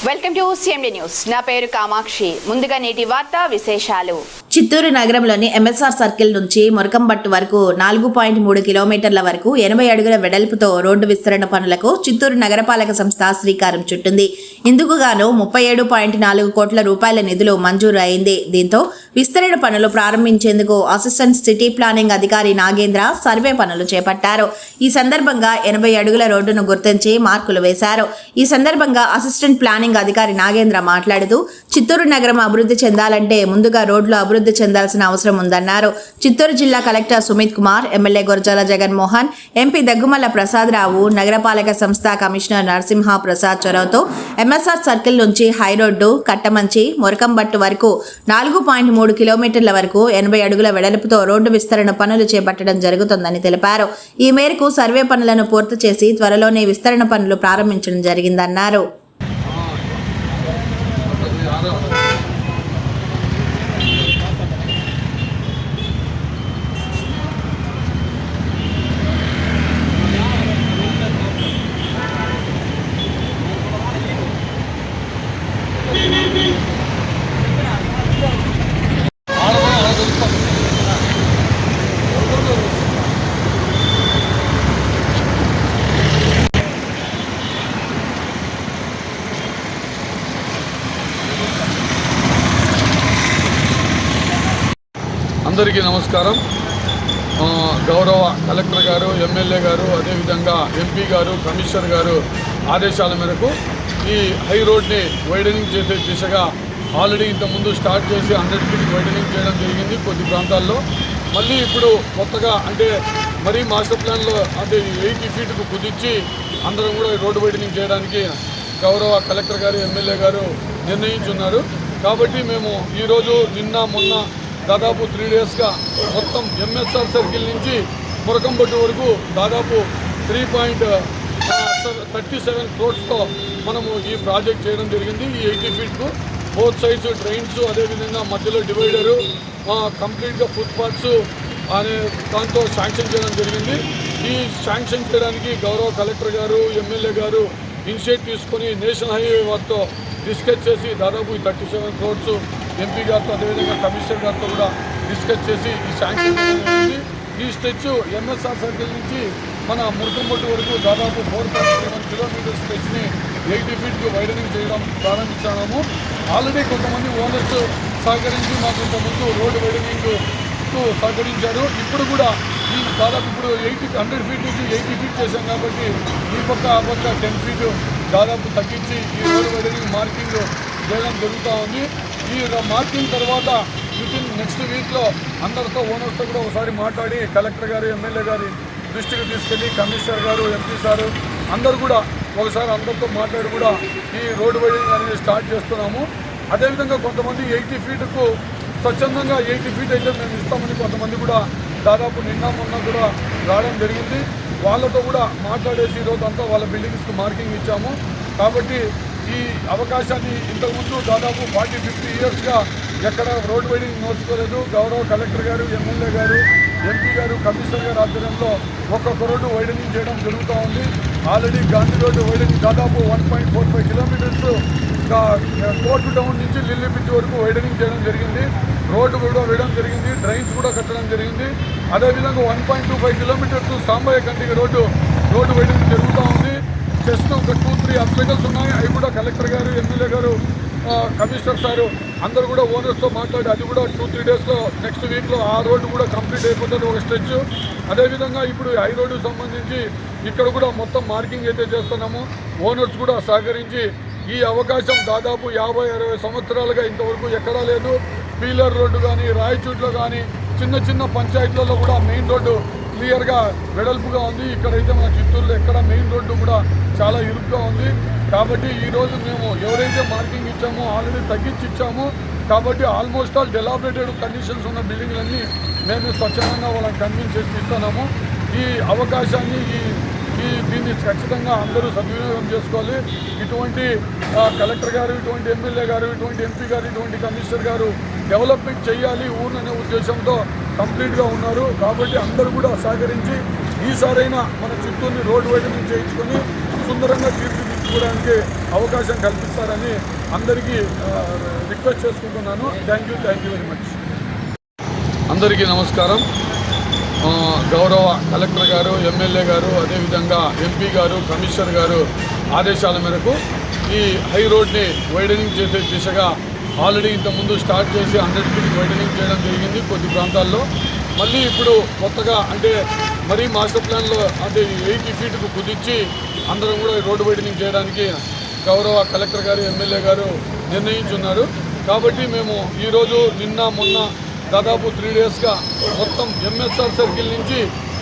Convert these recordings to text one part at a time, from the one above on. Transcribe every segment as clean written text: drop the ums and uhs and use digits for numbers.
Welcome to CMD news. నా పేరు కామాక్షి. ముందుగా నేటి వార్తా విశేషాలు. చిత్తూరు నగరంలోని ఎంఎస్ఆర్ సర్కిల్ నుంచి మురకంబట్టు వరకు 4.3 కిలోమీటర్ల వరకు 80 అడుగుల వెడల్పుతో రోడ్డు విస్తరణ పనులకు చిత్తూరు నగరపాలక సంస్థ శ్రీకారం చుట్టింది. ఇందుకు గాను 37.4 కోట్ల రూపాయల నిధులు మంజూరు అయింది. దీంతో విస్తరణ పనులు ప్రారంభించేందుకు అసిస్టెంట్ సిటీ ప్లానింగ్ అధికారి నాగేంద్ర సర్వే పనులు చేపట్టారు. ఈ సందర్భంగా 80 అడుగుల రోడ్డును గుర్తించి మార్కులు వేశారు. ఈ సందర్భంగా అసిస్టెంట్ ప్లానింగ్ అధికారి నాగేంద్ర మాట్లాడుతూ చిత్తూరు నగరం అభివృద్ధి చెందాలంటే ముందుగా రోడ్లు అభివృద్ధి చెందాల్సిన అవసరం ఉందన్నారు. చిత్తూరు జిల్లా collector Sumit Kumar, MLA Gurajala Jaganmohan, MP Daggumalla Prasad Rao, నగరపాలక సంస్థ కమిషనర్ నరసింహ ప్రసాద్ చొరవతో ఎంఎస్ఆర్ సర్కిల్ నుంచి హైరోడ్డు, కట్టమంచి, మురకంబట్టు వరకు 4.3 కిలోమీటర్ల వరకు 80 అడుగుల వెడల్పుతో రోడ్డు విస్తరణ పనులు చేపట్టడం జరుగుతుందని తెలిపారు. ఈ మేరకు సర్వే పనులను పూర్తి చేసి త్వరలోనే విస్తరణ పనులు ప్రారంభించడం జరిగిందన్నారు. అందరికీ నమస్కారం. గౌరవ కలెక్టర్ గారు, ఎమ్మెల్యే గారు, అదేవిధంగా ఎంపీ గారు, కమిషనర్ గారు ఆదేశాల మేరకు ఈ హై రోడ్ని వైడనింగ్ చేసే దిశగా ఆల్రెడీ ఇంతకుముందు స్టార్ట్ చేసి 100 ఫీట్ వైడనింగ్ చేయడం జరిగింది కొద్ది ప్రాంతాల్లో. మళ్ళీ ఇప్పుడు కొత్తగా అంటే మరీ మాస్టర్ ప్లాన్లో అంటే 80 ఫీట్కు కుదించి అందరం కూడా ఈ రోడ్డు వైడనింగ్ చేయడానికి గౌరవ కలెక్టర్ గారు, ఎమ్మెల్యే గారు నిర్ణయించున్నారు. కాబట్టి మేము ఈరోజు నిన్న మొన్న దాదాపు 3 డేస్గా మొత్తం ఎంఎస్ఆర్ సర్కిల్ నుంచి మురకంబట్టు వరకు దాదాపు 3.37 క్రోర్స్తో మనము ఈ ప్రాజెక్ట్ చేయడం జరిగింది. ఈ 80 ఫీట్కు బోత్ సైడ్స్ డ్రైన్స్, అదేవిధంగా మధ్యలో డివైడరు, కంప్లీట్గా ఫుట్పాత్స్ అనే దాంతో శాంక్షన్ చేయడం జరిగింది. ఈ శాంక్షన్ చేయడానికి గౌరవ కలెక్టర్ గారు, ఎమ్మెల్యే గారు ఇనిషియేట్ తీసుకొని నేషనల్ హైవే వారితో డిస్కస్ చేసి దాదాపు ఈ 37 క్రోర్స్ ఎంపీ గారితో అదేవిధంగా కమిషనర్ గారితో కూడా డిస్కస్ చేసి ఈ శాంక్షన్ జరిగింది. ఈ స్ట్రెచ్ ఎంఎస్ఆర్ సర్కిల్ నుంచి మన మురకంబట్టు వరకు దాదాపు 4.7 కిలోమీటర్ స్ట్రెచ్ని 80 ఫీట్కి వైడనింగ్ చేయడం ప్రారంభించాము. ఆల్రెడీ కొంతమంది ఓనర్స్ సహకరించి మాకు ఇంతకుముందు రోడ్డు వైడనింగ్కు సహకరించారు. ఇప్పుడు కూడా ఈ దాదాపు ఇప్పుడు 100 ఫీట్ నుంచి 80 ఫీట్ చేశాం కాబట్టి ఈ పక్క ఆ పక్క 10 ఫీట్ దాదాపు తగ్గించి ఈ రోడ్డు వైడనింగ్ మార్కింగ్ చేయడం జరుగుతూ ఉంది. ఈ మార్కింగ్ తర్వాత వితిన్ నెక్స్ట్ వీక్లో అందరితో ఓనర్స్తో కూడా ఒకసారి మాట్లాడి కలెక్టర్ గారు, ఎమ్మెల్యే గారి దృష్టికి తీసుకెళ్ళి కమిషనర్ గారు, ఎంపీ సారు అందరూ కూడా ఒకసారి అందరితో మాట్లాడి కూడా ఈ రోడ్డు వైడింగ్ అనేది స్టార్ట్ చేస్తున్నాము. అదేవిధంగా కొంతమంది 80 ఫీట్కు స్వచ్ఛందంగా 80 ఫీట్ అయితే మేము ఇస్తామని కొంతమంది కూడా దాదాపు నిన్న మొన్న కూడా రావడం జరిగింది. వాళ్ళతో కూడా మాట్లాడేసి ఈరోజు అంతా వాళ్ళ బిల్డింగ్స్కి మార్కింగ్ ఇచ్చాము. కాబట్టి ఈ అవకాశాన్ని ఇంతకుముందు దాదాపు 40-50 ఇయర్స్గా ఎక్కడ రోడ్ వైడింగ్ నోచుకోలేదు. గౌరవ కలెక్టర్ గారు, ఎమ్మెల్యే గారు, ఎంపీ గారు, కమిషనర్ గారు ఆధ్వర్యంలో ఒక్కొక్క రోడ్డు వైడనింగ్ చేయడం జరుగుతూ ఉంది. ఆల్రెడీ గాంధీ రోడ్డు వైడనింగ్ దాదాపు 1.45 కిలోమీటర్స్ కోర్టు టౌన్ నుంచి లిల్లీ బ్రిడ్జ్ వరకు వైడనింగ్ చేయడం జరిగింది. రోడ్డు కూడా వేయడం జరిగింది, డ్రైన్స్ కూడా కట్టడం జరిగింది. అదేవిధంగా 1.25 కిలోమీటర్స్ సాంబయ్య కంటికి రోడ్డు వైడనింగ్ జరుగుతూ ఉంది. జస్ట్ ఒక 2-3 అబ్స్టకల్స్ ఉన్నాయి. అవి కూడా కలెక్టర్ గారు, ఎమ్మెల్యే గారు, కమిషనర్ సారు అందరూ కూడా ఓనర్స్తో మాట్లాడి అది కూడా 2-3 డేస్లో నెక్స్ట్ వీక్లో ఆ రోడ్డు కూడా కంప్లీట్ అయిపోతుంది ఒక స్ట్రెచ్. అదేవిధంగా ఇప్పుడు హై రోడ్డుకు సంబంధించి ఇక్కడ కూడా మొత్తం మార్కింగ్ అయితే చేస్తున్నాము. ఓనర్స్ కూడా సహకరించి ఈ అవకాశం దాదాపు 50-60 సంవత్సరాలుగా ఇంతవరకు ఎక్కడా లేదు. పీలర్ రోడ్డు కానీ, రాయచూట్లో కానీ, చిన్న చిన్న పంచాయతీలలో కూడా మెయిన్ రోడ్డు క్లియర్గా వెడల్పుగా ఉంది. ఇక్కడైతే మన చిత్తూరులో ఎక్కడ మెయిన్ రోడ్డు కూడా చాలా ఇరుగ్గా ఉంది. కాబట్టి ఈరోజు మేము ఎవరైతే మార్కింగ్ ఇచ్చామో ఆల్రెడీ తగ్గించి ఇచ్చాము. కాబట్టి ఆల్మోస్ట్ ఆల్ డెలాబరేటెడ్ కండిషన్స్ ఉన్న బిల్డింగ్లన్నీ మేము స్వచ్ఛందంగా వాళ్ళని కన్విన్స్ చేసి ఇస్తున్నాము. ఈ అవకాశాన్ని దీన్ని ఖచ్చితంగా అందరూ సద్వినియోగం చేసుకోవాలి. ఇటువంటి కలెక్టర్ గారు, ఇటువంటి ఎమ్మెల్యే గారు, ఇటువంటి ఎంపీ గారు, ఇటువంటి కమిషనర్ గారు డెవలప్మెంట్ చేయాలి ఊరిననే ఉద్దేశంతో కంప్లీట్గా ఉన్నారు. కాబట్టి అందరూ కూడా సహకరించి ఈసారైనా మన చిత్తూరుని రోడ్డు వైడనింగ్ చేయించుకొని సుందరంగా తీర్చిదిద్దాలి. తీర్చుకోవడానికి అవకాశం కల్పిస్తారని అందరికీ రిక్వెస్ట్ చేసుకుంటున్నాను. Thank you very much. అందరికీ నమస్కారం. గౌరవ కలెక్టర్ గారు, ఎమ్మెల్యే గారు, అదేవిధంగా ఎంపీ గారు, కమిషనర్ గారు ఆదేశాల మేరకు ఈ హై రోడ్ని వైడనింగ్ చేసే దిశగా ఆల్రెడీ ఇంతకుముందు స్టార్ట్ చేసి 100 ఫీట్ వైడనింగ్ చేయడం జరిగింది కొద్ది ప్రాంతాల్లో. మళ్ళీ ఇప్పుడు కొత్తగా అంటే మరీ మాస్టర్ ప్లాన్లో అంటే 80 ఫీట్కు కుదించి అందరం కూడా రోడ్డు వైడనింగ్ చేయడానికి గౌరవ కలెక్టర్ గారు, ఎమ్మెల్యే గారు నిర్ణయించున్నారు. కాబట్టి మేము ఈరోజు నిన్న మొన్న దాదాపు 3 డేస్గా మొత్తం ఎంఎస్ఆర్ సర్కిల్ నుంచి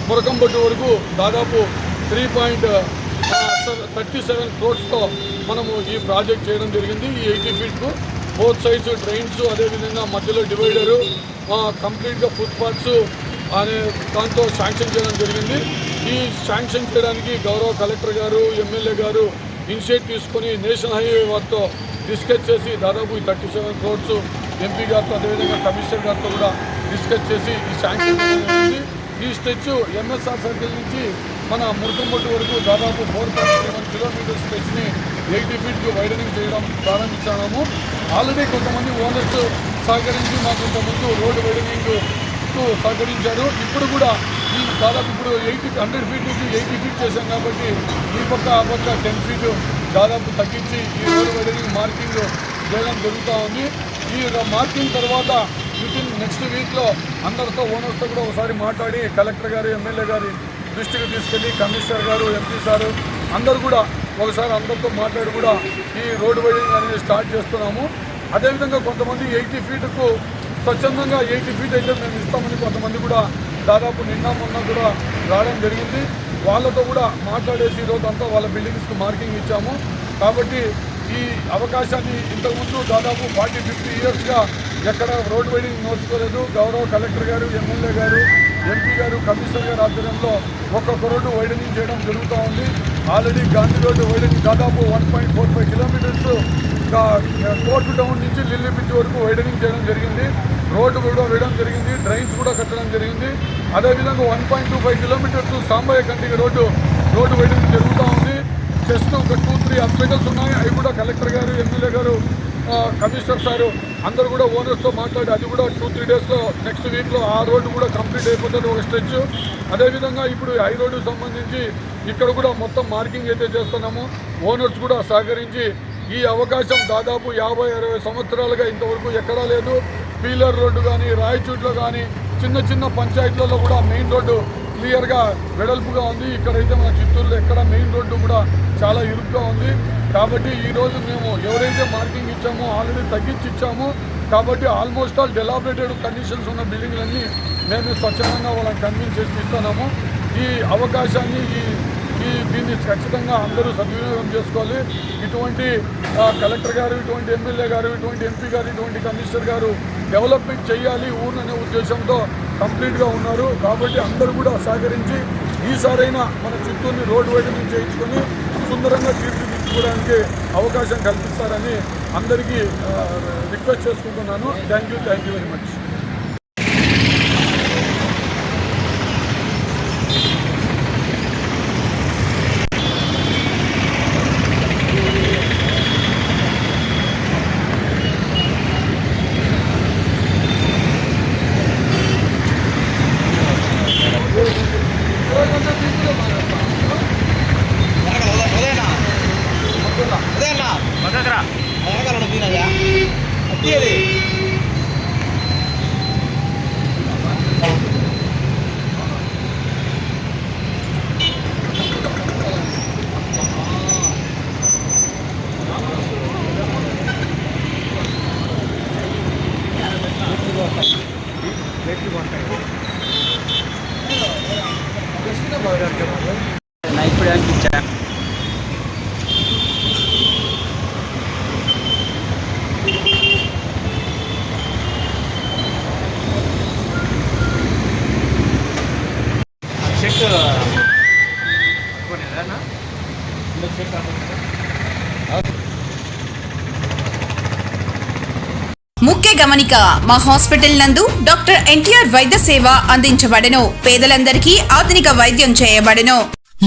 మురకంబట్టు వరకు దాదాపు 3.37 crores మనము ఈ ప్రాజెక్ట్ చేయడం జరిగింది. ఈ 80 ఫీట్కు బోత్ సైడ్స్ డ్రైన్స్, అదేవిధంగా మధ్యలో డివైడరు, కంప్లీట్గా ఫుట్పాత్స్ అనే దాంతో శాంక్షన్ చేయడం జరిగింది. ఈ శాంక్షన్ చేయడానికి గౌరవ కలెక్టర్ గారు, ఎమ్మెల్యే గారు ఇనిషియేట్ తీసుకొని నేషనల్ హైవే వారితో డిస్కస్ చేసి దాదాపు ఈ 37 crores ఎంపీ గారితో అదేవిధంగా కమిషనర్ గారితో కూడా డిస్కస్ చేసి ఈ శాంక్షన్ జరిగింది. ఈ స్ట్రెచ్ ఎంఎస్ఆర్ సర్కిల్ నుంచి మన మురకంబట్టు వరకు దాదాపు 4.7 కిలోమీటర్ స్ట్రెచ్ని 80 ఫీట్కి వైడనింగ్ చేయడం ప్రారంభించాము. ఆల్రెడీ కొంతమంది ఓనర్స్ సహకరించి మాకు ఇంతకుముందు రోడ్డు వైడనింగ్కు సహకరించారు. ఇప్పుడు కూడా ఈ దాదాపు ఇప్పుడు 100 ఫీట్ నుంచి 80 ఫీట్ చేశాం కాబట్టి ఈ పక్క ఆ పక్క 10 ఫీట్ దాదాపు తగ్గించి ఈ రోడ్డు వైడనింగ్ మార్కింగ్ చేయడం జరుగుతూ ఉంది. ఈ మార్కింగ్ తర్వాత వితిన్ నెక్స్ట్ వీక్లో అందరితో ఓనర్స్తో కూడా ఒకసారి మాట్లాడి కలెక్టర్ గారు, ఎమ్మెల్యే గారి దృష్టికి తీసుకెళ్ళి కమిషనర్ గారు, ఎంపీ సారు అందరూ కూడా ఒకసారి అందరితో మాట్లాడి కూడా ఈ రోడ్డు వైడింగ్ అనేది స్టార్ట్ చేస్తున్నాము. అదేవిధంగా కొంతమంది 80 ఫీట్కు స్వచ్ఛందంగా 80 ఫీట్ అయితే మేము ఇస్తామని కొంతమంది కూడా దాదాపు నిన్న మొన్న కూడా రావడం జరిగింది. వాళ్ళతో కూడా మాట్లాడేసి ఈరోజు అంతా వాళ్ళ బిల్డింగ్స్కి మార్కింగ్ ఇచ్చాము. కాబట్టి ఈ అవకాశాన్ని ఇంతకుముందు దాదాపు 40-50 ఇయర్స్గా ఎక్కడ రోడ్ వైడింగ్ నోచుకోలేదు. గౌరవ కలెక్టర్ గారు, ఎమ్మెల్యే గారు, ఎంపీ గారు, కమిషనర్ గారు ఆధ్వర్యంలో ఒక్కొక్క రోడ్డు వైడనింగ్ చేయడం జరుగుతూ ఉంది. ఆల్రెడీ గాంధీ రోడ్డు వైడనింగ్ దాదాపు 1.45 కిలోమీటర్స్ కోర్టు టౌన్ నుంచి లిల్లీ బీచ్ వరకు వైడనింగ్ చేయడం జరిగింది. రోడ్డు కూడా వేయడం జరిగింది, డ్రైన్స్ కూడా కట్టడం జరిగింది. అదేవిధంగా 1.25 కిలోమీటర్స్ సాంబయ్య కంటికి రోడ్డు వైడనింగ్ జరుగుతూ ఉంది. జస్ట్ ఒక 2-3 హాస్పిటల్స్ ఉన్నాయి. అవి కూడా కలెక్టర్ గారు, ఎమ్మెల్యే గారు, కమిషనర్ సారు అందరూ కూడా ఓనర్స్తో మాట్లాడి అది కూడా 2-3 డేస్లో నెక్స్ట్ వీక్లో ఆ రోడ్డు కూడా కంప్లీట్ అయిపోతుంది ఒక స్ట్రెచ్. అదేవిధంగా ఇప్పుడు హై రోడ్డుకు సంబంధించి ఇక్కడ కూడా మొత్తం మార్కింగ్ అయితే చేస్తున్నాము. ఓనర్స్ కూడా సహకరించి ఈ అవకాశం దాదాపు 50-60 సంవత్సరాలుగా ఇంతవరకు ఎక్కడా లేదు. పీలర్ రోడ్డు కానీ, రాయచూట్లో కానీ, చిన్న చిన్న పంచాయతీలలో కూడా మెయిన్ రోడ్డు క్లియర్గా వెడల్పుగా ఉంది. ఇక్కడైతే మన చిత్తూరులో ఎక్కడ మెయిన్ రోడ్డు కూడా చాలా ఇరుగ్గా ఉంది. కాబట్టి ఈరోజు మేము ఎవరైతే మార్కింగ్ ఇచ్చామో ఆల్రెడీ తగ్గించి ఇచ్చాము. కాబట్టి ఆల్మోస్ట్ ఆల్ డెలాబరేటెడ్ కండిషన్స్ ఉన్న బిల్డింగ్లన్నీ మేము స్వచ్ఛందంగా వాళ్ళని కన్విన్స్ చేసి ఇస్తున్నాము. ఈ అవకాశాన్ని దీన్ని ఖచ్చితంగా అందరూ సద్వినియోగం చేసుకోవాలి. ఇటువంటి కలెక్టర్ గారు, ఇటువంటి ఎమ్మెల్యే గారు, ఇటువంటి ఎంపీ గారు, ఇటువంటి కమిషనర్ గారు డెవలప్మెంట్ చేయాలి ఊరిననే ఉద్దేశంతో కంప్లీట్గా ఉన్నారు. కాబట్టి అందరూ కూడా సహకరించి ఈసారైనా మన చిత్తూరుని రోడ్డు వైడనింగ్ చేయించుకొని సుందరంగా తీర్చిదిద్దుకోవడానికి అవకాశం కల్పిస్తారని అందరికీ రిక్వెస్ట్ చేసుకుంటున్నాను. Thank you very much. ఇప్పుడు అనిపించా ముఖ్య గమనిక, మా హాస్పిటల్ నందు డాక్టర్ ఎన్టీఆర్ వైద్య సేవ అందించబడెను. పేదలందరికీ ఆధునిక వైద్యం చేయబడెను.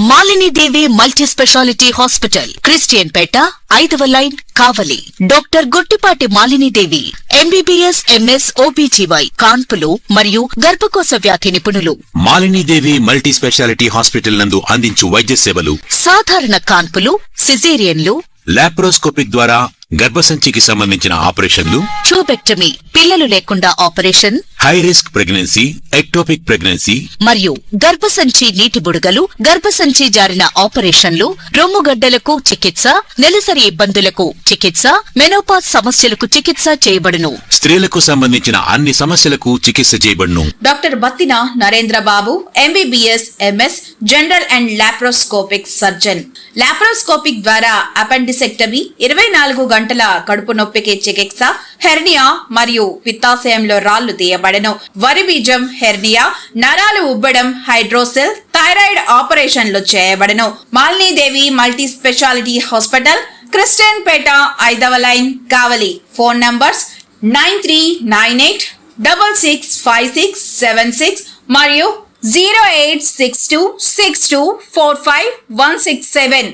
Malinidevi multi speciality hospital, Christian Peta, 5వ line, Kavali. Doctor Gottipati Malinidevi, MBBS, MS, OBGY, కాన్పులు మరియు గర్భకోశ వ్యాధి నిపుణులు. మాలినీదేవి మల్టీ స్పెషాలిటీ హాస్పిటల్ నందు అందించు వైద్య సేవలు: సాధారణ కాన్పులు, సిజేరియన్లు, లాప్రోస్కోపిక్ ద్వారా గర్భసంచికి సంబంధించిన ఆపరేషన్లు, ట్యూబెక్టమీ, పిల్లలు లేకుండా operation, high risk pregnancy, ectopic pregnancy మరియు గర్భసంచి నీటి బుడగలు, గర్భసంచి జారిన ఆపరేషన్లు, రొమ్ముగడ్డలకు చికిత్స, నెలసరి ఇబ్బందులకు చికిత్స, మెనోపాజ్ సమస్యలకు చికిత్స చేయబడును. స్త్రీలకు సంబంధించిన అన్ని సమస్యలకు చికిత్స చేయబడును. Doctor Battina Narendra Babu, MBBS, MS, general and laparoscopic surgeon. Laparoscopic ద్వారా అపెండిసెక్టమీ, 24 గంటల కడుపు నొప్పికి చికిత్స, హెర్నియా మరియు పిత్తాశయంలో రాళ్లు తీయబడను. వరి బీజం, హెర్నియా, నరాలు ఉబ్బడం, హైడ్రోసెల్, థైరాయిడ్ ఆపరేషన్లు చేయబడను. Malinidevi multi speciality hospital, Christian Peta, 5వ లైన్, కావలి. ఫోన్ నంబర్స్ 9398665676 మరియు 08626245167.